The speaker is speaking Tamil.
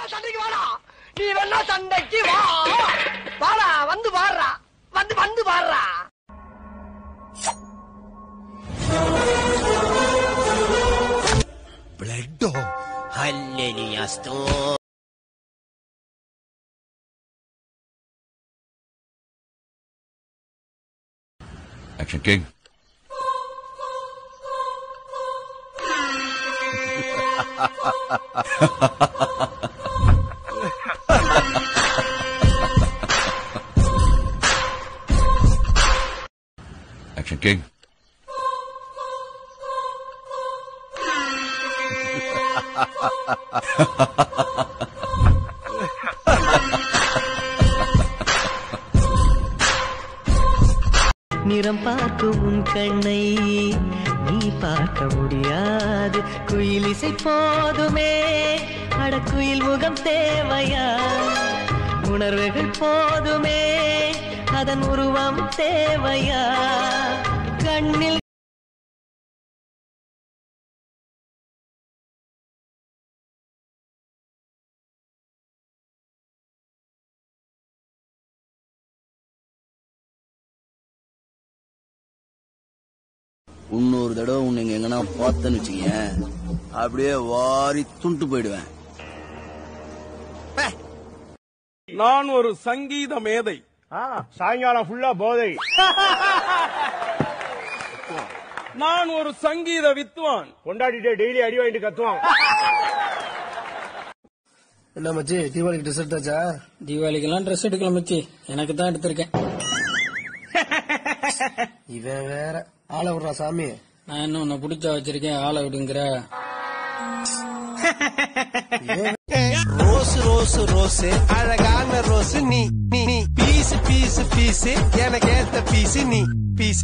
வேணா சண்டைக்கு வாடா, நீ வேணா சண்டைக்கு வா, வாடா, வந்து பாடுறா, வந்து பாடுறா. பிளட்டோ ஹல்லேலூயாஸ்தோ. Action King. Action King. நிறம் பார்க்கும் உன் கண்ணை நீ பார்க்க முடியாது. குயில் இசை போதுமே, அடக்குயில் முகம் தேவையா? உணர்வுகள் போதுமே, அதன் உருவம் தேவையா? கண்ணில் இன்னொரு தடவை உன்னை எங்கன்னா பார்த்தேன்னு வச்சுக்க, அப்படியே வாரி துண்டு போயிடுவேன். நான் ஒரு சங்கீத மேதை. சாயங்காலம் ஃபுல்லா போதை. நான் ஒரு சங்கீத வித்வான். கொண்டாடிட்டே டெய்லி அடி வாங்கிட்டு கத்துவான். என்ன மச்சி, தீபாவளிக்கு ட்ரெஸ் எடுத்தாச்சா? தீபாவளிக்கெல்லாம் ட்ரெஸ் எடுக்கல மச்சி, எனக்கு தான் எடுத்திருக்கேன். இவன் வேற ஆளை விடுறா சாமி. நான் என்ன உன்னை புடிச்சா வச்சிருக்கேன், ஆளை விடுங்கிற? ரோஸ் ரோஸ் ரோஸ் அழகான ரோஸ் நீ நீ பீஸ் பீஸ் பீஸ் எனக்கு ஏத்த பீஸ் நீ பீஸ்